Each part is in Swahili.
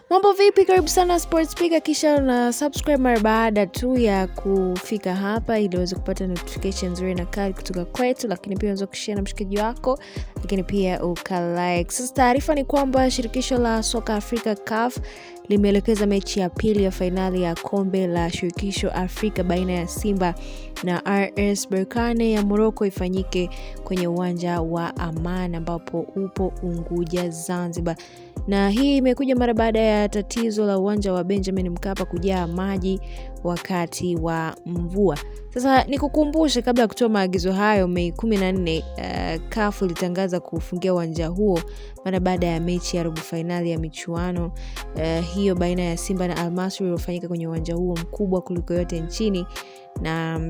Mambo vipi, karibu sana Sports Pick, kisha na subscribe mara baada tu ya kufika hapa ili uweze kupata notifications nzuri na kali kutoka kwetu, lakini pia unaweza kushare na mshikaji wako, lakini pia ukalike. Sasa taarifa ni kwamba shirikisho la soka Afrika CAF limeelekeza mechi ya pili ya fainali ya kombe la shirikisho Afrika baina ya Simba na RS Berkane ya Morocco ifanyike kwenye uwanja wa Aman ambapo upo Unguja, Zanzibar. Na hii imekuja mara baada ya tatizo la uwanja wa Benjamin Mkapa kujaa maji wakati wa mvua. Sasa nikukumbushe, kabla ya kutoa maagizo hayo, Mei 14 CAF ilitangaza kufungia uwanja huo mara baada ya mechi ya robo finali ya michuano hiyo baina ya Simba na Al Masry iliyofanyika kwenye uwanja huo mkubwa kuliko yote nchini, na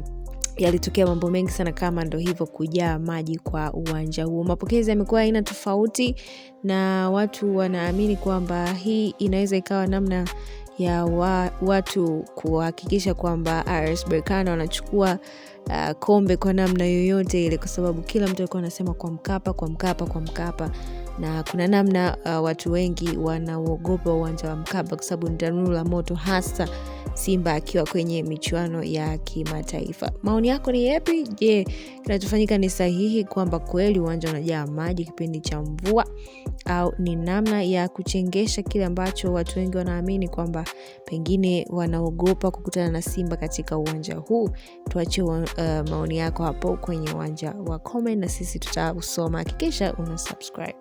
yalitokea mambo mengi sana kama ndo hivyo kujaa maji kwa uwanja huo. Mapokezi yamekuwa aina tofauti na watu wanaamini kwamba hii inaweza ikawa namna ya watu kuhakikisha kwamba RS Berkane wanachukua kombe kwa namna yoyote ile, kwa sababu kila mtu alikuwa anasema kwa Mkapa, na kuna namna watu wengi wanaogopa uwanja wa Mkapa kwa sababu ni tanuru la moto, hasa Simba akiwa kwenye michuano ya kimataifa. Maoni yako ni yapi? Je, kinachofanyika ni sahihi kwamba kweli uwanja unajaa maji kipindi cha mvua, au ni namna ya kuchengesha kile ambacho watu wengi wanaamini kwamba pengine wanaogopa kukutana na Simba katika uwanja huu? Tuachie maoni yako hapo kwenye uwanja wa comment na sisi tutausoma. Hakikisha una subscribe.